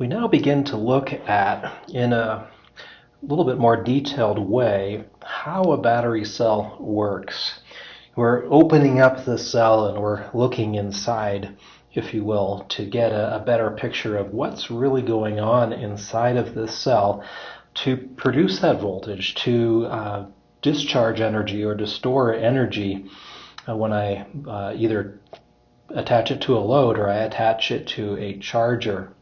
We now begin to look at, in a little bit more detailed way, how a battery cell works. We're opening up the cell and we're looking inside, if you will, to get a better picture of what's really going on inside of this cell to produce that voltage, to discharge energy or to store energy when I either attach it to a load or I attach it to a charger.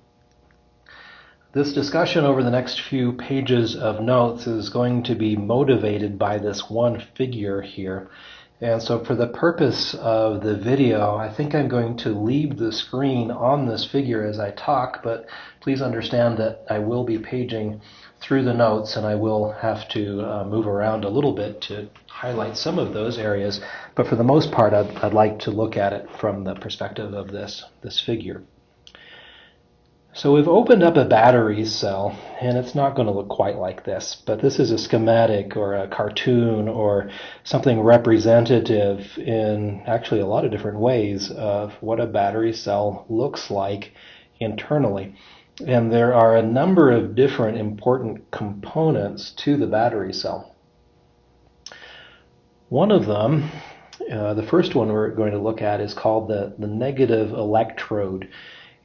This discussion over the next few pages of notes is going to be motivated by this one figure here. And so for the purpose of the video, I think I'm going to leave the screen on this figure as I talk, but please understand that I will be paging through the notes and I will have to move around a little bit to highlight some of those areas. But for the most part, I'd like to look at it from the perspective of this figure. So we've opened up a battery cell, and it's not going to look quite like this, but this is a schematic or a cartoon or something representative in actually a lot of different ways of what a battery cell looks like internally. And there are a number of different important components to the battery cell. One of them, the first one we're going to look at, is called the negative electrode.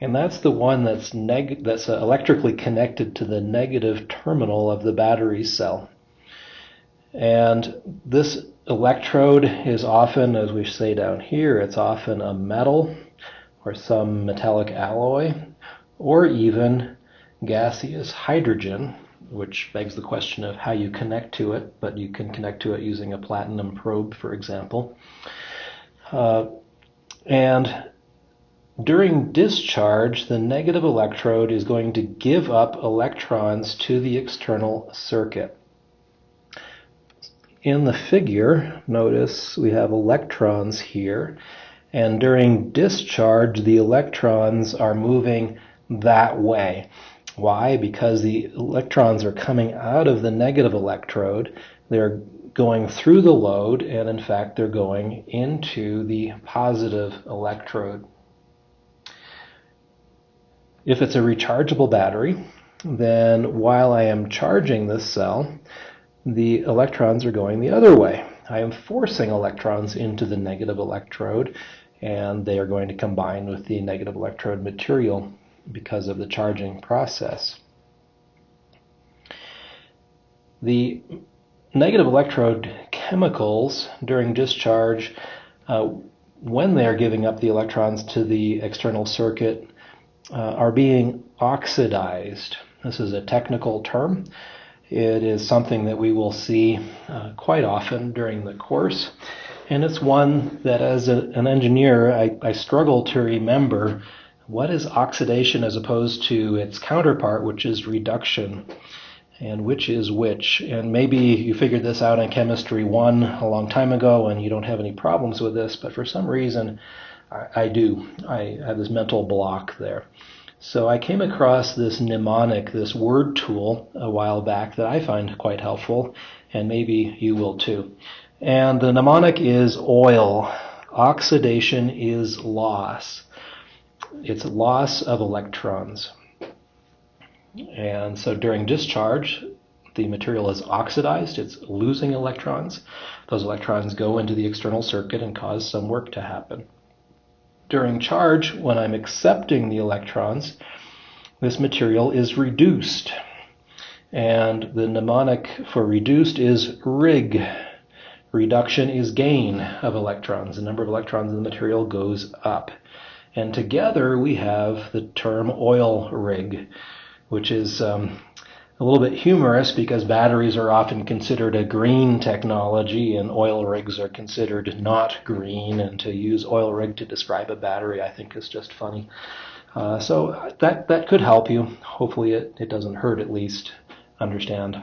And that's the one that's electrically connected to the negative terminal of the battery cell. And this electrode is often, as we say down here, it's often a metal or some metallic alloy or even gaseous hydrogen, which begs the question of how you connect to it, but you can connect to it using a platinum probe, for example. And during discharge, the negative electrode is going to give up electrons to the external circuit. In the figure, notice we have electrons here, and during discharge, the electrons are moving that way. Why? Because the electrons are coming out of the negative electrode. They're going through the load, and in fact, they're going into the positive electrode. If it's a rechargeable battery, then while I am charging this cell, the electrons are going the other way. I am forcing electrons into the negative electrode, and they are going to combine with the negative electrode material because of the charging process. The negative electrode chemicals during discharge, when they are giving up the electrons to the external circuit, are being oxidized. This is a technical term. It is something that we will see quite often during the course, and it's one that as an engineer I struggle to remember what is oxidation as opposed to its counterpart, which is reduction, and which is which. And maybe you figured this out in Chemistry 1 a long time ago and you don't have any problems with this, but for some reason I do. I have this mental block there. So I came across this mnemonic, this word tool, a while back that I find quite helpful, and maybe you will too. And the mnemonic is oil. Oxidation is loss. It's loss of electrons. And so during discharge, the material is oxidized. It's losing electrons. Those electrons go into the external circuit and cause some work to happen. During charge, when I'm accepting the electrons, this material is reduced. And the mnemonic for reduced is RIG. Reduction is gain of electrons. The number of electrons in the material goes up. And together we have the term oil rig, which is a little bit humorous because batteries are often considered a green technology and oil rigs are considered not green, and to use oil rig to describe a battery I think is just funny. So that could help you. Hopefully it doesn't hurt, at least understand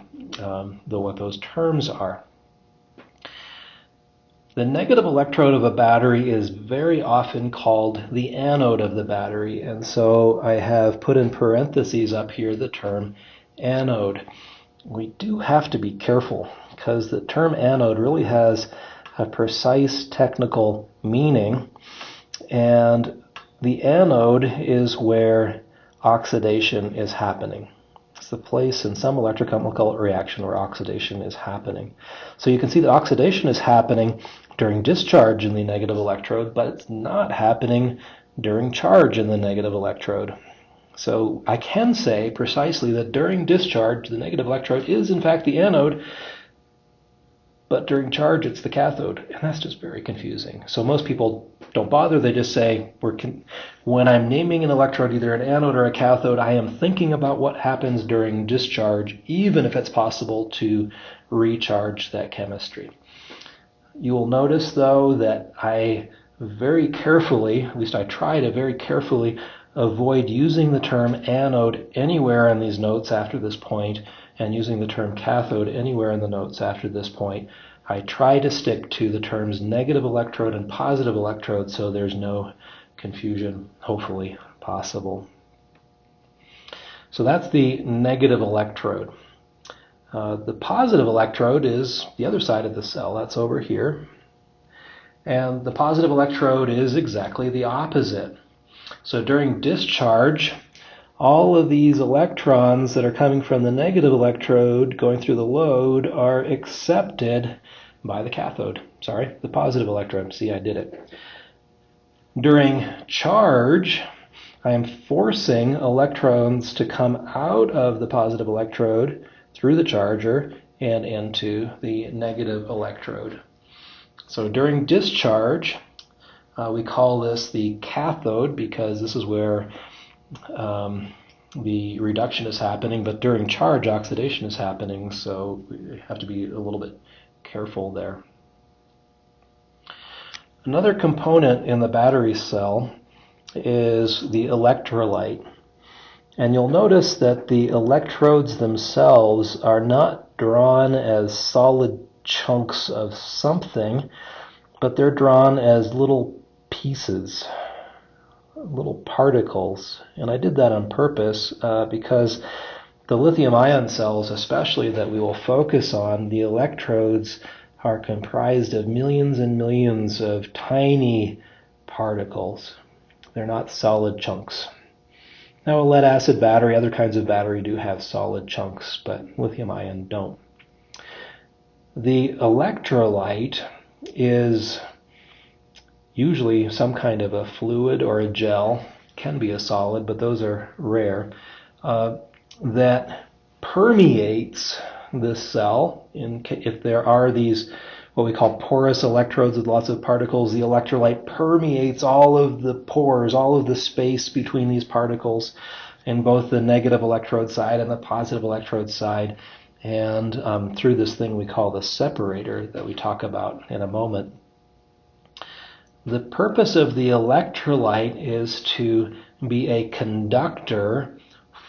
what those terms are. The negative electrode of a battery is very often called the anode of the battery, and so I have put in parentheses up here the term anode. We do have to be careful because the term anode really has a precise technical meaning, and the anode is where oxidation is happening. It's the place in some electrochemical reaction where oxidation is happening. So you can see that oxidation is happening during discharge in the negative electrode, but it's not happening during charge in the negative electrode. So I can say precisely that during discharge, the negative electrode is in fact the anode, but during charge it's the cathode, and that's just very confusing. So most people don't bother, they just say, when I'm naming an electrode either an anode or a cathode, I am thinking about what happens during discharge, even if it's possible to recharge that chemistry. You will notice though that I very carefully, at least I try to very carefully avoid using the term anode anywhere in these notes after this point, and using the term cathode anywhere in the notes after this point. I try to stick to the terms negative electrode and positive electrode so there's no confusion, hopefully, possible. So that's the negative electrode. The positive electrode is the other side of the cell, that's over here. And the positive electrode is exactly the opposite. So during discharge, all of these electrons that are coming from the negative electrode going through the load are accepted by the cathode. Sorry, the positive electrode. See, I did it. During charge, I am forcing electrons to come out of the positive electrode through the charger and into the negative electrode. So during discharge, we call this the cathode because this is where the reduction is happening, but during charge, oxidation is happening, so we have to be a little bit careful there. Another component in the battery cell is the electrolyte. And you'll notice that the electrodes themselves are not drawn as solid chunks of something, but they're drawn as little pieces, little particles. And I did that on purpose because the lithium-ion cells, especially that we will focus on, the electrodes are comprised of millions and millions of tiny particles. They're not solid chunks. Now a lead-acid battery, other kinds of battery do have solid chunks, but lithium-ion don't. The electrolyte is usually some kind of a fluid or a gel, can be a solid, but those are rare, that permeates this cell. If there are these what we call porous electrodes with lots of particles, the electrolyte permeates all of the pores, all of the space between these particles in both the negative electrode side and the positive electrode side, and through this thing we call the separator that we talk about in a moment. The purpose of the electrolyte is to be a conductor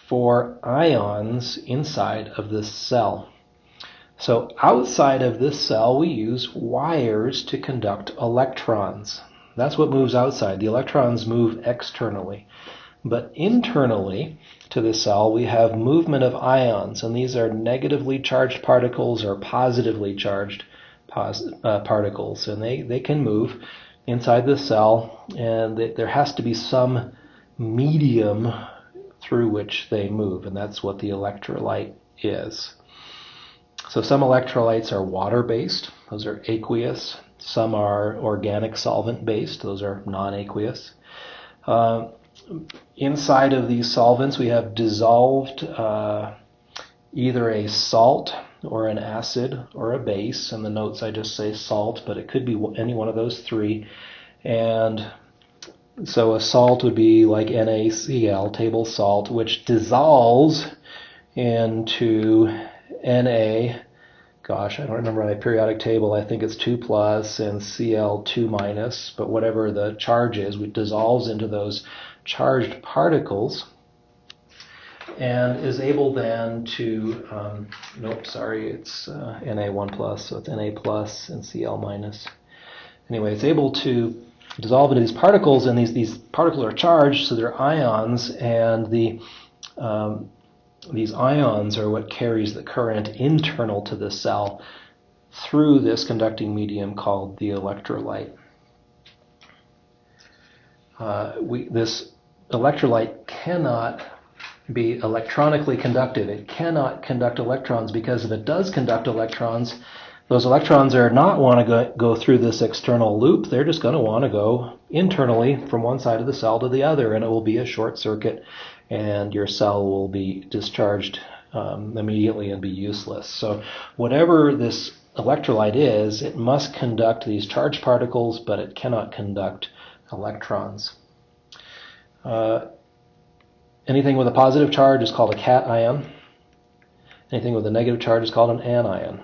for ions inside of this cell. So outside of this cell, we use wires to conduct electrons. That's what moves outside. The electrons move externally. But internally to the cell, we have movement of ions, and these are negatively charged particles or positively charged particles, and they can move inside the cell, and there has to be some medium through which they move, and that's what the electrolyte is. So some electrolytes are water-based, those are aqueous. Some are organic solvent-based, those are non-aqueous. Inside of these solvents we have dissolved either a salt or an acid or a base. In the notes I just say salt, but it could be any one of those three. And so a salt would be like NaCl, table salt, which dissolves into Na. Gosh, I don't remember my periodic table. I think it's 2 plus and Cl 2 minus, but whatever the charge is, it dissolves into those charged particles and is able then to, it's Na1 plus, so it's Na plus and Cl minus. Anyway, it's able to dissolve into these particles, and these particles are charged, so they're ions, and these ions are what carries the current internal to the cell through this conducting medium called the electrolyte. This electrolyte cannot be electronically conductive. It cannot conduct electrons, because if it does conduct electrons, those electrons are not want to go through this external loop. They're just going to want to go internally from one side of the cell to the other, and it will be a short circuit, and your cell will be discharged immediately and be useless. So whatever this electrolyte is, it must conduct these charged particles, but it cannot conduct electrons. Anything with a positive charge is called a cation. Anything with a negative charge is called an anion.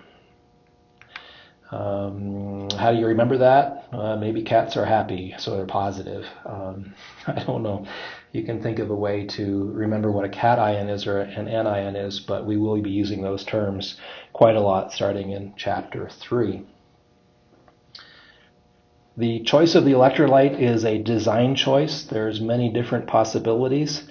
How do you remember that? Maybe cats are happy, so they're positive. I don't know. You can think of a way to remember what a cation is or an anion is, but we will be using those terms quite a lot starting in Chapter 3. The choice of the electrolyte is a design choice. There's many different possibilities.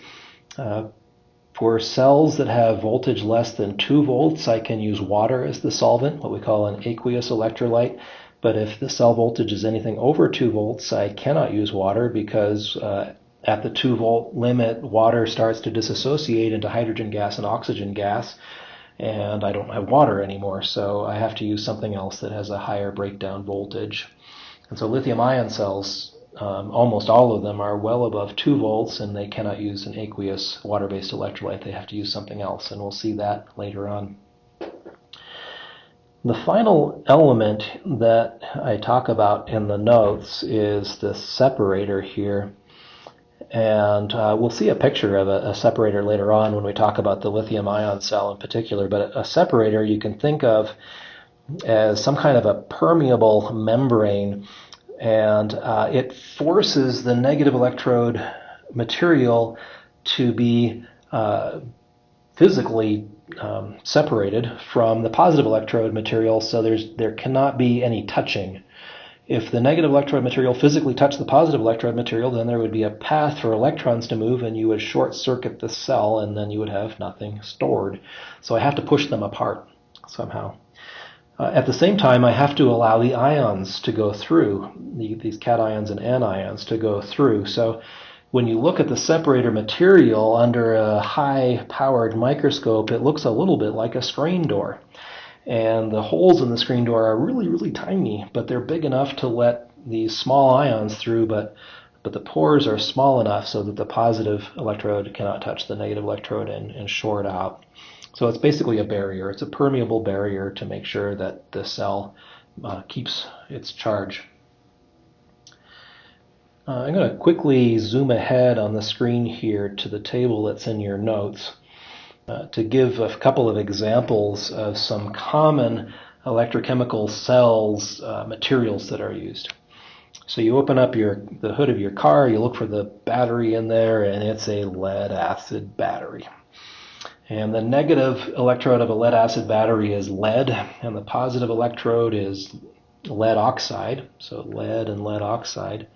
For cells that have voltage less than 2 volts, I can use water as the solvent, what we call an aqueous electrolyte. But if the cell voltage is anything over 2 volts, I cannot use water, because at the 2 volt limit, water starts to dissociate into hydrogen gas and oxygen gas, and I don't have water anymore. So I have to use something else that has a higher breakdown voltage. And so lithium-ion cells, almost all of them, are well above 2 volts, and they cannot use an aqueous water-based electrolyte. They have to use something else, and we'll see that later on. The final element that I talk about in the notes is the separator here. And we'll see a picture of a separator later on when we talk about the lithium-ion cell in particular. But a separator you can think of as some kind of a permeable membrane, and it forces the negative electrode material to be physically separated from the positive electrode material, so there cannot be any touching. If the negative electrode material physically touched the positive electrode material, then there would be a path for electrons to move, and you would short circuit the cell, and then you would have nothing stored. So I have to push them apart somehow. At the same time, I have to allow the ions to go through, these cations and anions to go through. So when you look at the separator material under a high-powered microscope, it looks a little bit like a screen door. And the holes in the screen door are really, really tiny, but they're big enough to let these small ions through, but the pores are small enough so that the positive electrode cannot touch the negative electrode and short out. So it's basically a barrier. It's a permeable barrier to make sure that the cell keeps its charge. I'm going to quickly zoom ahead on the screen here to the table that's in your notes to give a couple of examples of some common electrochemical cells materials that are used. So you open up the hood of your car, you look for the battery in there, and it's a lead-acid battery. And the negative electrode of a lead-acid battery is lead, and the positive electrode is lead oxide, so lead and lead oxide.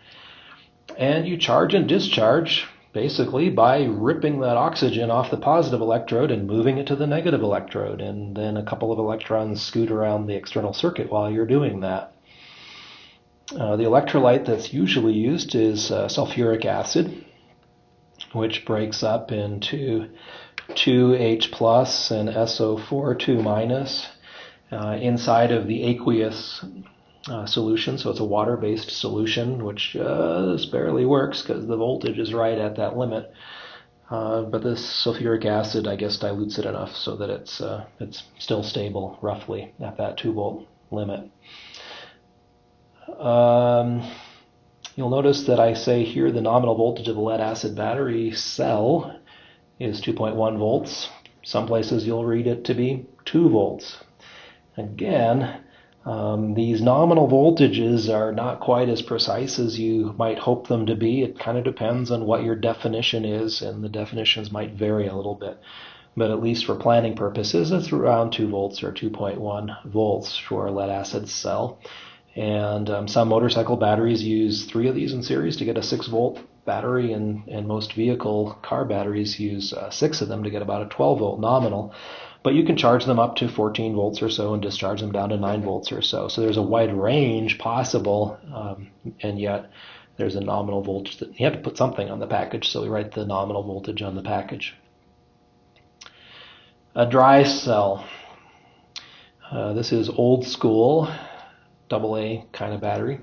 And you charge and discharge basically by ripping that oxygen off the positive electrode and moving it to the negative electrode, and then a couple of electrons scoot around the external circuit while you're doing that. The electrolyte that's usually used is sulfuric acid, which breaks up into 2H plus and SO4 2 minus inside of the aqueous solution. So it's a water-based solution, which just barely works because the voltage is right at that limit. But this sulfuric acid, I guess, dilutes it enough so that it's still stable roughly at that 2 volt limit. You'll notice that I say here the nominal voltage of a lead-acid battery cell is 2.1 volts. Some places you'll read it to be 2 volts. Again, these nominal voltages are not quite as precise as you might hope them to be. It kind of depends on what your definition is, and the definitions might vary a little bit. But at least for planning purposes, it's around 2 volts or 2.1 volts for a lead-acid cell. And some motorcycle batteries use 3 of these in series to get a 6 volt battery, and most vehicle car batteries use 6 of them to get about a 12 volt nominal. But you can charge them up to 14 volts or so and discharge them down to 9 volts or so. So there's a wide range possible, and yet there's a nominal voltage that you have to put something on the package, so we write the nominal voltage on the package. A dry cell. This is old school, AA kind of battery.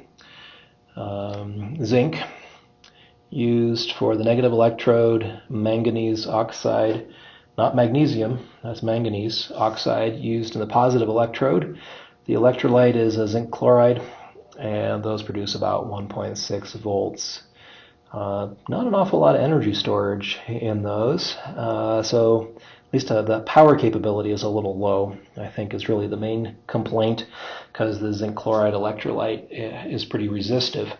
Zinc used for the negative electrode, manganese oxide, not magnesium, that's manganese oxide used in the positive electrode. The electrolyte is a zinc chloride, and those produce about 1.6 volts. Not an awful lot of energy storage in those, so at least the power capability is a little low, I think, is really the main complaint, because the zinc chloride electrolyte is pretty resistive.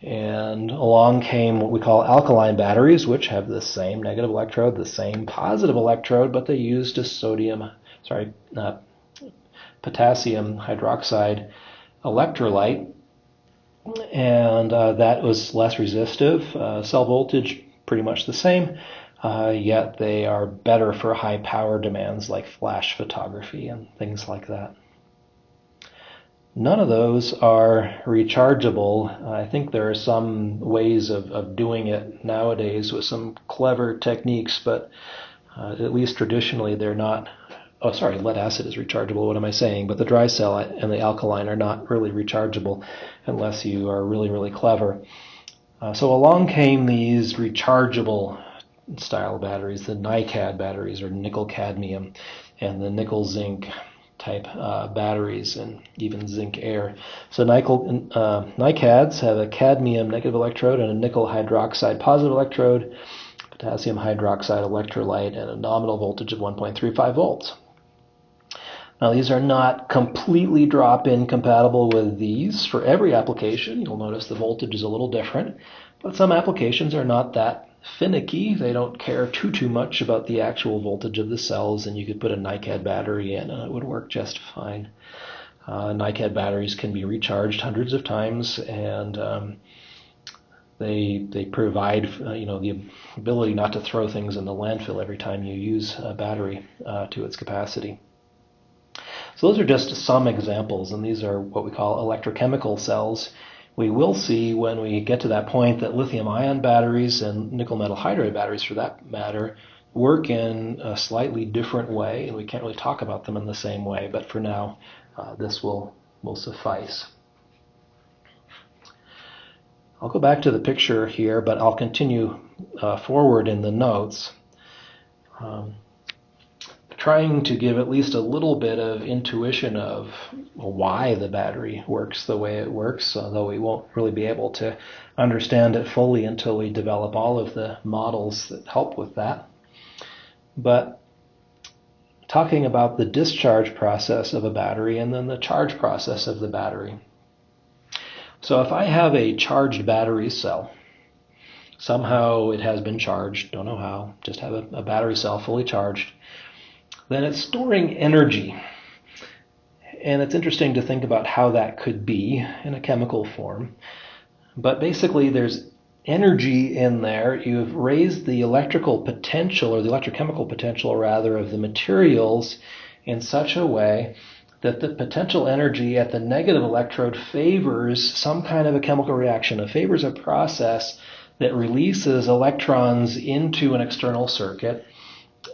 And along came what we call alkaline batteries, which have the same negative electrode, the same positive electrode, but they used a potassium hydroxide electrolyte, and that was less resistive. Cell voltage pretty much the same, yet they are better for high power demands like flash photography and things like that. None of those are rechargeable. I think there are some ways of doing it nowadays with some clever techniques, but at least traditionally they're not. Oh, sorry, lead acid is rechargeable. What am I saying? But the dry cell and the alkaline are not really rechargeable unless you are really, really clever. So along came these rechargeable style batteries, the NiCad batteries, or nickel cadmium, and the nickel zinc type batteries, and even zinc air. So NiCads have a cadmium negative electrode and a nickel hydroxide positive electrode, potassium hydroxide electrolyte, and a nominal voltage of 1.35 volts. Now these are not completely drop-in compatible with these for every application. You'll notice the voltage is a little different, but some applications are not that finicky. They don't care too much about the actual voltage of the cells, and you could put a NiCad battery in and it would work just fine. NiCad batteries can be recharged hundreds of times, and they provide the ability not to throw things in the landfill every time you use a battery to its capacity. So those are just some examples, and these are what we call electrochemical cells. We will see when we get to that point that lithium-ion batteries and nickel metal hydride batteries, for that matter, work in a slightly different way, and we can't really talk about them in the same way, but for now this will suffice. I'll go back to the picture here, but I'll continue forward in the notes, trying to give at least a little bit of intuition of why the battery works the way it works, although we won't really be able to understand it fully until we develop all of the models that help with that. But talking about the discharge process of a battery and then the charge process of the battery. So if I have a charged battery cell, somehow it has been charged, don't know how, just have a battery cell fully charged, then it's storing energy. And it's interesting to think about how that could be in a chemical form. But basically there's energy in there. You've raised the electrical potential, or the electrochemical potential rather, of the materials in such a way that the potential energy at the negative electrode favors some kind of a chemical reaction. It favors a process that releases electrons into an external circuit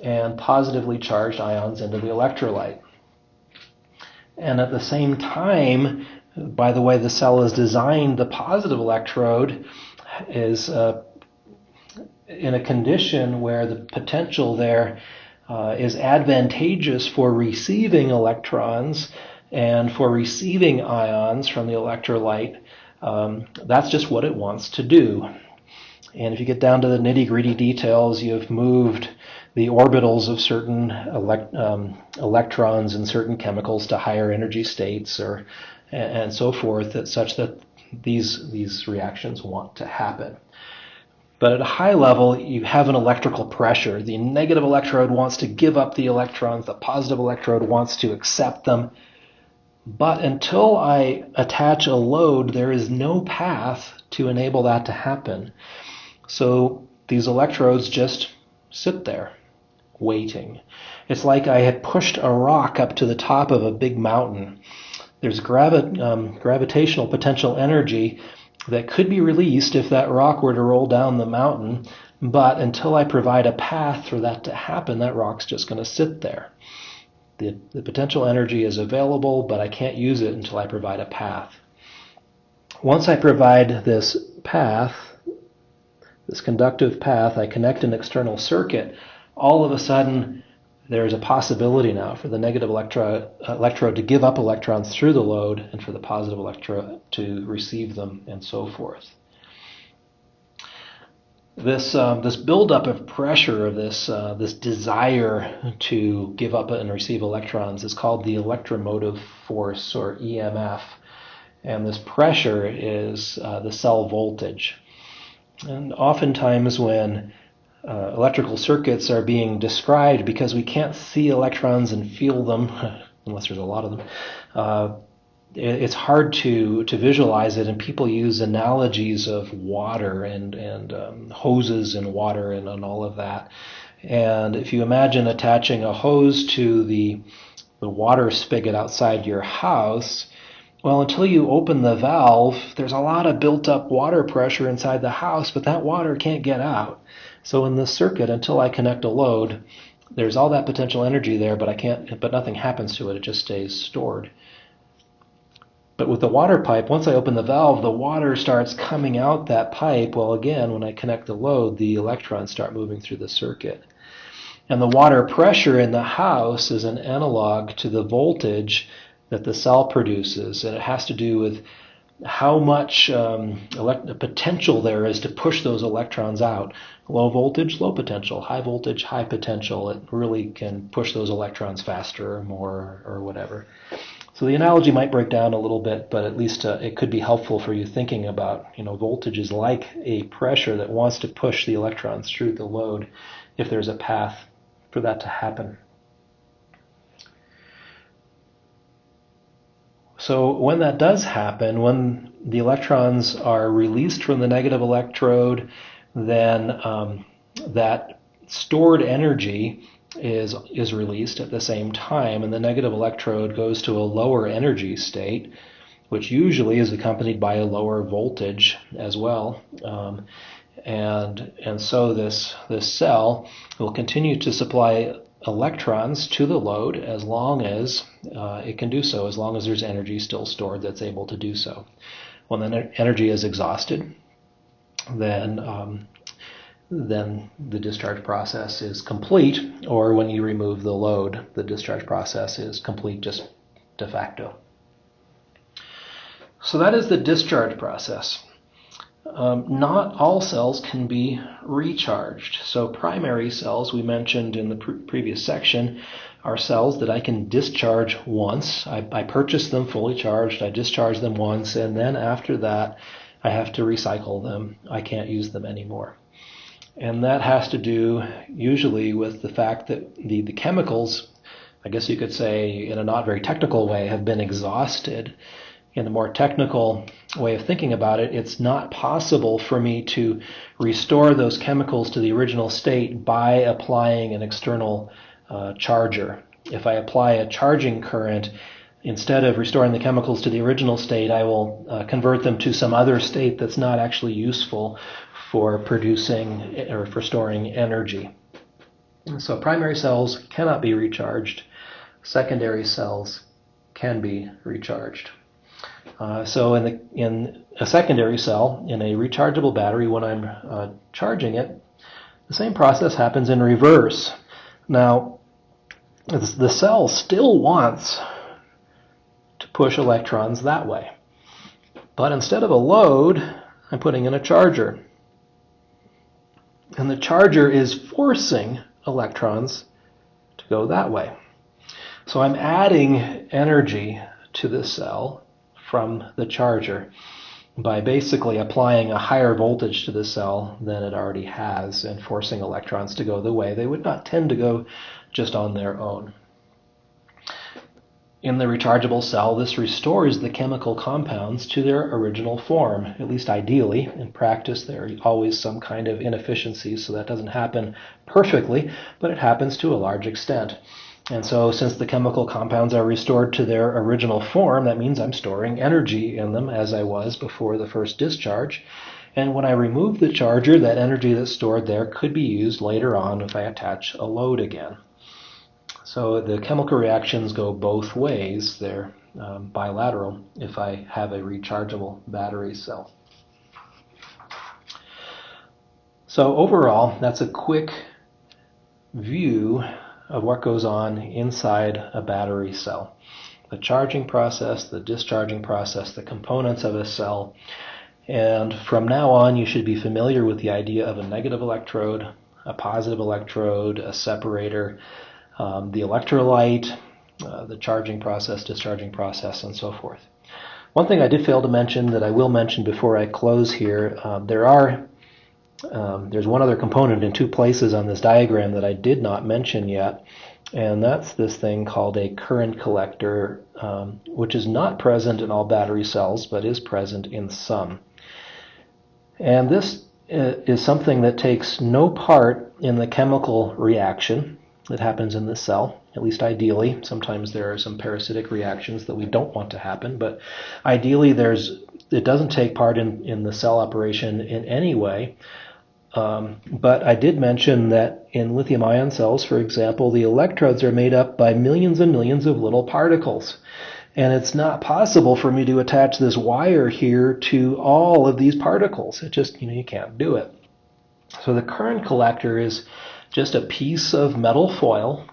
and positively charged ions into the electrolyte. And at the same time, by the way the cell is designed, the positive electrode is in a condition where the potential there is advantageous for receiving electrons and for receiving ions from the electrolyte. That's just what it wants to do. And if you get down to the nitty-gritty details, you've moved the orbitals of certain electrons in certain chemicals to higher energy states, and so forth, such that these reactions want to happen. But at a high level, you have an electrical pressure. The negative electrode wants to give up the electrons. The positive electrode wants to accept them. But until I attach a load, there is no path to enable that to happen. So these electrodes just sit there, waiting. It's like I had pushed a rock up to the top of a big mountain. There's gravitational potential energy that could be released if that rock were to roll down the mountain, But until I provide a path for that to happen, that rock's just going to sit there. The potential energy is available, but I can't use it until I provide a path. Once I provide this path, this conductive path, I connect an external circuit, all of a sudden there's a possibility now for the negative electrode to give up electrons through the load and for the positive electrode to receive them and so forth. This buildup of pressure, of this desire to give up and receive electrons is called the electromotive force, or EMF. And this pressure is the cell voltage. And oftentimes when electrical circuits are being described, because we can't see electrons and feel them, unless there's a lot of them, it's hard to visualize it, and people use analogies of water and hoses and water and all of that. And if you imagine attaching a hose to the water spigot outside your house, well, until you open the valve, there's a lot of built-up water pressure inside the house, but that water can't get out. So in this circuit, until I connect a load, there's all that potential energy there, but nothing happens to it. It just stays stored. But with the water pipe, once I open the valve, the water starts coming out that pipe. Well, again, when I connect the load, the electrons start moving through the circuit. And the water pressure in the house is an analog to the voltage that the cell produces, and it has to do with how much potential there is to push those electrons out. Low voltage, low potential. High voltage, high potential. It really can push those electrons faster or more or whatever. So the analogy might break down a little bit, but at least it could be helpful for you thinking about, voltage is like a pressure that wants to push the electrons through the load if there's a path for that to happen. So when that does happen, when the electrons are released from the negative electrode, then that stored energy is released at the same time, and the negative electrode goes to a lower energy state, which usually is accompanied by a lower voltage as well. And so this cell will continue to supply electrons to the load as long as it can do so, as long as there's energy still stored that's able to do so. When the energy is exhausted, then the discharge process is complete, or when you remove the load, the discharge process is complete just de facto. So that is the discharge process. Not all cells can be recharged. So primary cells, we mentioned in the previous section, are cells that I can discharge once. I purchase them fully charged, I discharge them once, and then after that I have to recycle them. I can't use them anymore. And that has to do usually with the fact that the chemicals, I guess you could say in a not very technical way, have been exhausted. In a more technical way of thinking about it, it's not possible for me to restore those chemicals to the original state by applying an external charger. If I apply a charging current, instead of restoring the chemicals to the original state, I will convert them to some other state that's not actually useful for producing or for storing energy. So primary cells cannot be recharged. Secondary cells can be recharged. So in a secondary cell, in a rechargeable battery, when I'm charging it, the same process happens in reverse. Now, the cell still wants to push electrons that way. But instead of a load, I'm putting in a charger. And the charger is forcing electrons to go that way. So I'm adding energy to the cell from the charger by basically applying a higher voltage to the cell than it already has and forcing electrons to go the way they would not tend to go just on their own. In the rechargeable cell, this restores the chemical compounds to their original form, at least ideally. In practice, there are always some kind of inefficiencies, so that doesn't happen perfectly, but it happens to a large extent. And so since the chemical compounds are restored to their original form, that means I'm storing energy in them as I was before the first discharge. And when I remove the charger, that energy that's stored there could be used later on if I attach a load again. So the chemical reactions go both ways. They're bilateral if I have a rechargeable battery cell. So overall, that's a quick view of what goes on inside a battery cell. The charging process, the discharging process, the components of a cell. And from now on, you should be familiar with the idea of a negative electrode, a positive electrode, a separator, the electrolyte, the charging process, discharging process, and so forth. One thing I did fail to mention that I will mention before I close here, there's one other component in two places on this diagram that I did not mention yet, and that's this thing called a current collector, which is not present in all battery cells, but is present in some. And this is something that takes no part in the chemical reaction that happens in the cell, at least ideally. Sometimes there are some parasitic reactions that we don't want to happen, but ideally it doesn't take part in the cell operation in any way. But I did mention that in lithium-ion cells, for example, the electrodes are made up by millions and millions of little particles. And it's not possible for me to attach this wire here to all of these particles. It just, you can't do it. So the current collector is just a piece of metal foil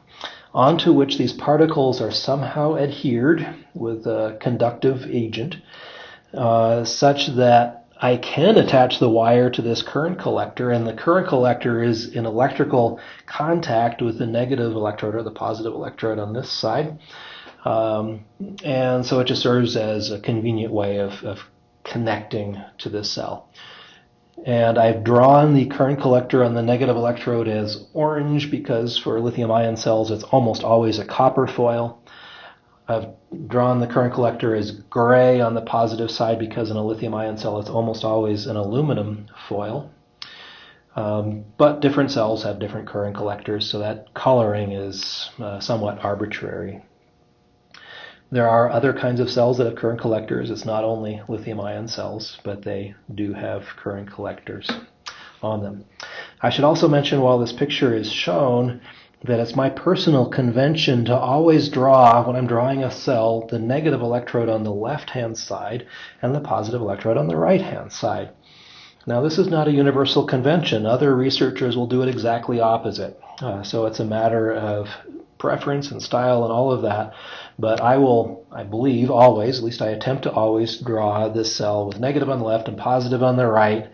onto which these particles are somehow adhered with a conductive agent, such that I can attach the wire to this current collector, and the current collector is in electrical contact with the negative electrode or the positive electrode on this side. And so it just serves as a convenient way of connecting to this cell. And I've drawn the current collector on the negative electrode as orange because for lithium-ion cells it's almost always a copper foil. I've drawn the current collector as gray on the positive side because in a lithium-ion cell it's almost always an aluminum foil. But different cells have different current collectors, so that coloring is somewhat arbitrary. There are other kinds of cells that have current collectors. It's not only lithium-ion cells, but they do have current collectors on them. I should also mention while this picture is shown that it's my personal convention to always draw, when I'm drawing a cell, the negative electrode on the left-hand side and the positive electrode on the right-hand side. Now this is not a universal convention. Other researchers will do it exactly opposite. So it's a matter of preference and style and all of that. But I believe always, at least I attempt to always draw this cell with negative on the left and positive on the right.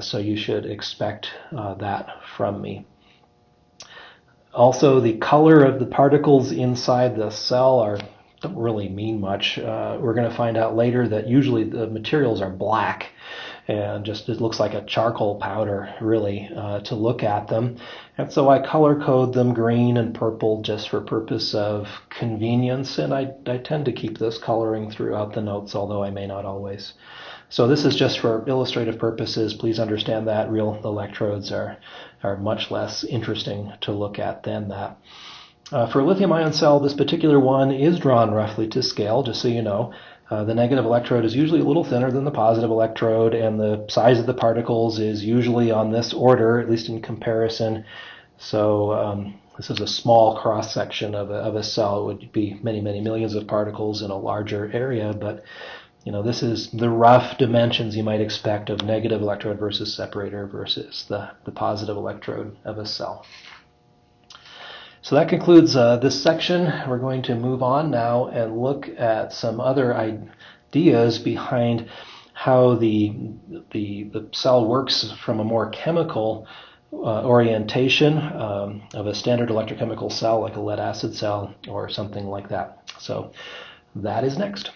So you should expect that from me. Also, the color of the particles inside the cell don't really mean much. We're going to find out later that usually the materials are black, and just it looks like a charcoal powder, really, to look at them. And so I color code them green and purple just for purpose of convenience, and I tend to keep this coloring throughout the notes, although I may not always. So this is just for illustrative purposes. Please understand that real electrodes are much less interesting to look at than that. For a lithium-ion cell, this particular one is drawn roughly to scale, just so you know. The negative electrode is usually a little thinner than the positive electrode, and the size of the particles is usually on this order, at least in comparison. So this is a small cross-section of a cell. It would be many, many millions of particles in a larger area, but this is the rough dimensions you might expect of negative electrode versus separator versus the positive electrode of a cell. So that concludes this section. We're going to move on now and look at some other ideas behind how the cell works from a more chemical orientation of a standard electrochemical cell like a lead acid cell or something like that. So that is next.